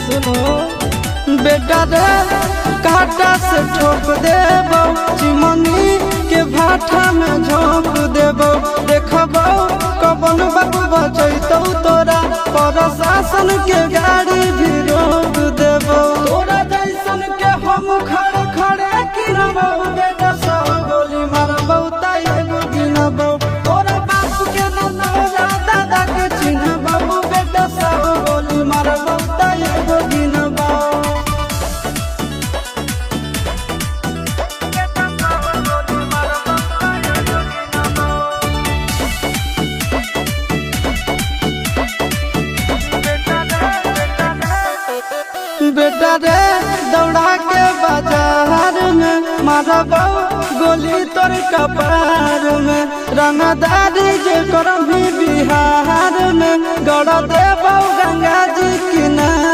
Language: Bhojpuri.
सुनो बेटा रे काटा से ठोक देबो चिमनी के भाटा में झोंक देबो देखबो कबन बाबू बचैतौ तोरा प्रशासन के गाड़ी भी रोक देबो तोरा जैसन के हम खड़े खड़े गिरबो बेटा सब गोली मारबो ताई एगो गिनबो तोरा बाप के न तोरा दादा के चिन्हबो बेटा सब गोली मारबो ताई एगो गिनबो बेटा रे दौड़ा के बाजार में मारबो गोली तोर कपार में रंगदारी जे करम भी बिहार में गड़ देबो गंगा जी किनारे।